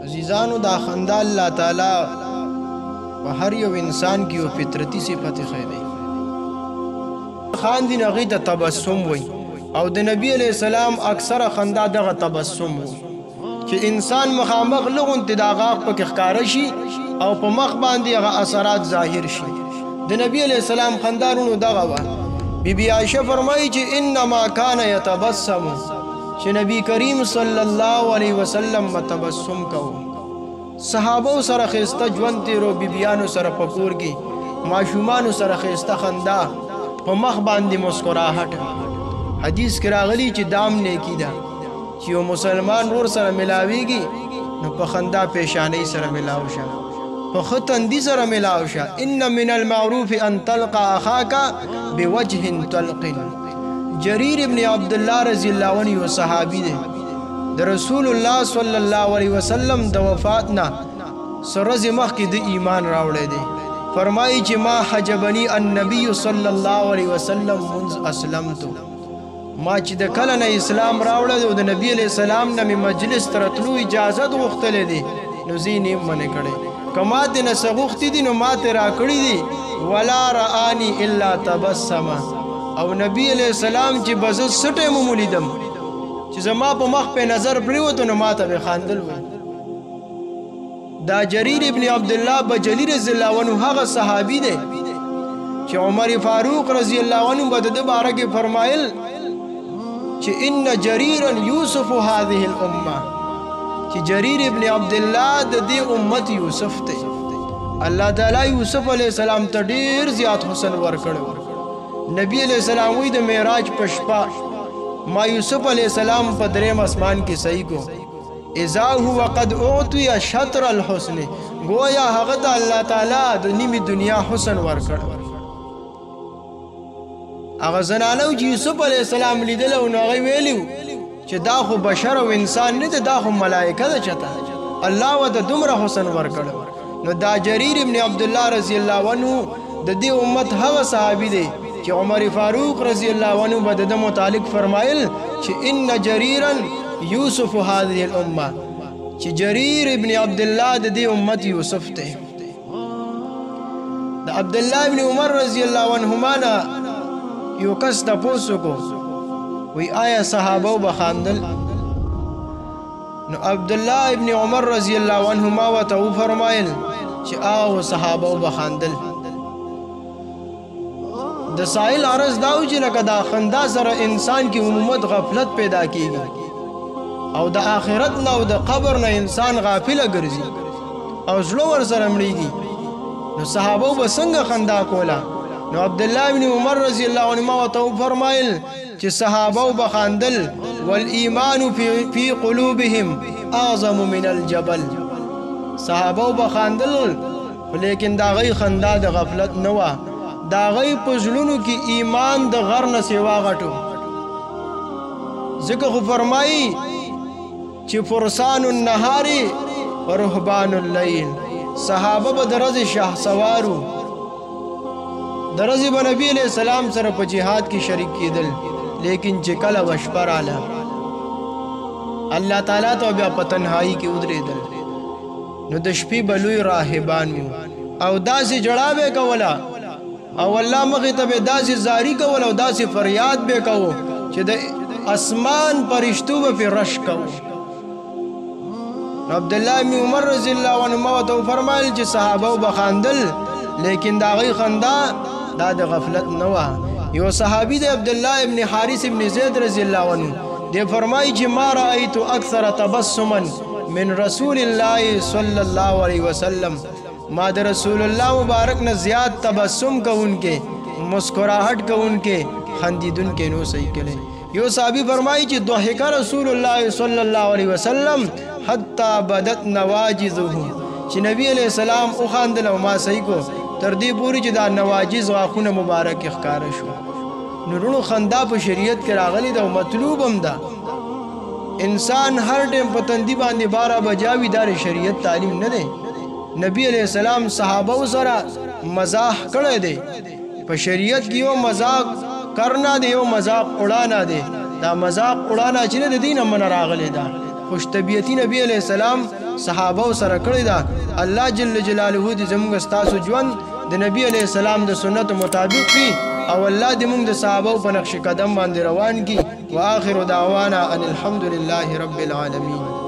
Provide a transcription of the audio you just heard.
عزیزانو دا خندا الله تعالی په هر یو انسان کې یو فطرتي صفت خیری خاندین هغه ته تبسم وای او د نبی علیہ السلام اکثره خندا دغه تبسم وو چې انسان مخامخ لغون تداغاق په ښکار شي او په مخ باندې هغه اثرات ظاهر شي د نبی علیہ السلام خندارونو دغه وا بیبي عائشہ فرمایي چې انما کان يتبسم چې نبی کریم صلی الله علیه وسلم متبسم کو صحابه سره خسته ژوند تیرو بیبيانو سره پکور کی ماشومان سره خسته خندا په مخ باندې مسکراهټ حدیث کې راغلی چې دام نیکی ده چې یو مسلمان ور سره ملاويږي نو په خندا پیشانی سره ملاو شه په ختندي سره ملاو شه ان من المعروف ان تلقى اخاك بوجه طلق جرير ابن عبد الله رضی الله عنه صحابي دی د رسول الله صلی الله علیه وسلم د وفات نه سرز مخ کې د ایمان راوړی دی فرمایي چې ما حجبني النبي صلی الله علیه وسلم منذ اسلمت ما چې د کله نه اسلام راوړل او د نبی علیہ السلام نه مجلس ترتلو اجازه غوښتلې دي نو زینې منې کړې کما دې نه سغوختې دي نو ما ته راکړې دي ولا رآني الا تبسم او نبی علیہ السلام چې بز سټه مولیدم چې زما په مخ په نظر پریوته نو ما ته خاندل وای دا جرير ابن عبد الله بجلی رضی الله عنه هغه صحابي دی چې عمر فاروق رضی الله عنه په د باره کې فرمایل چې ان جريرا يوسف هذه الامه چې جرير ابن عبد الله د دې امت یوسف ته الله تعالی یوسف علیہ السلام ته ډیر زیات حسن ورکړو نبی علیہ السلام وی د معراج پشپا ما یوسف علیہ السلام په دریم اسمان کې صحیح کو اذا هو قد اعطي شطر الحسن گویا هغه ته الله تعالی د نیمه دنیا حسن ورکړ هغه زنانو چې یوسف علیہ السلام لیدل او هغه ویلو چې دا خو بشر او انسان نه دا خو ملائکه ده چته الله و د دومره حسن ورکړ نو دا جرير ابن عبد الله رضی الله عنه د دې امت هغه صحابي دی چې عمر فاروق رضی الله عنه په د متعلق فرمایل چې ان جريرا يوسف هذه الامه چې جرير ابن عبد الله د دې امت یوسف ته د عبد الله ابن عمر رضی الله عنهما یو کس تاسو کو وی آیا صحابه بخاندل نو عبد الله ابن عمر رضی الله عنهما وته فرمایل چې او صحابه بخاندل د سائل عرض داو چې لکه دا خندا سره انسان کې عمومت غفلت پیدا کیږي او د آخرت نه او د قبر نه انسان غافل ګرځي او زړه ور سره مړیږي نو صحابه به څنګه خندا کولا نو عبد الله ابن عمر رضی الله عنهما وته فرمایل چې صحابه بخاندل والایمان فی قلوبهم اعظم من الجبل صحابه بخاندل لیکن دا غي خندا د غفلت نه و دا غي پزلونو کې ایمان د غر نه سیوا غټو ذکر فرمایي چې فرسان النهار ورهبان الليل صحابه به درز شاه سوارو درز به نبی علیہ السلام سره په جهاد کې شریک کېدل لیکن چې کله وشپراله الله تعالی ته بیا په تنهایی کې ودرېدل نو د شپې بلوي راهبان او داسې جړاوې کوله او الله مخې ته به داسې زاری کول او داسې فریاد به کوو چې د اسمان پرشتو به رش کوو عبد الله بن عمر رضی الله عنهما ته فرمایل چې صحابه بخاندل لیکن دا غي خندا دا د غفلت نه و یو صحابي د عبد الله ابن حارث ابن زید رضی الله عنه دی فرمایي چې ما رايت اکثر تبسما من رسول الله صلی الله علیه وسلم ما د رسول الله مبارک نے زیاد تبسم کوونکې مسکراہٹ کوونکې خندیدونکې نو صحیح کړي یو صحابي فرمایي چې ضحک رسول الله صلی الله علیه وسلم حتی بدت نواجذه چې نبی علیہ السلام او خاندل او ما صحیح کو تر دې پوری چې دا نواجذ واخونه مبارک ښکار شو نورونو خندا په شریعت کې راغلي دا مطلوب هم ده انسان هر ټیم په تندي باندې 12 بجاوي دار شریعت تعلیم نه ده نبی علیہ السلام صحابه سره مزاح کړی دی په شریعت کې یو مذاق کرنا دی یو مذاق اڑانا دی دا مذاق اڑانا چې د دین من راغلی دا خوش طبیعتی نبی علیہ السلام صحابه سره کړی دا. الله جل جلاله دې زموږ ستاسو ژوند د نبی علیہ السلام د سنت مطابق کړي او الله دې موږ د صحابه په نقش قدم باندې روان کړي. واخر دعوانا ان الحمد لله رب العالمین.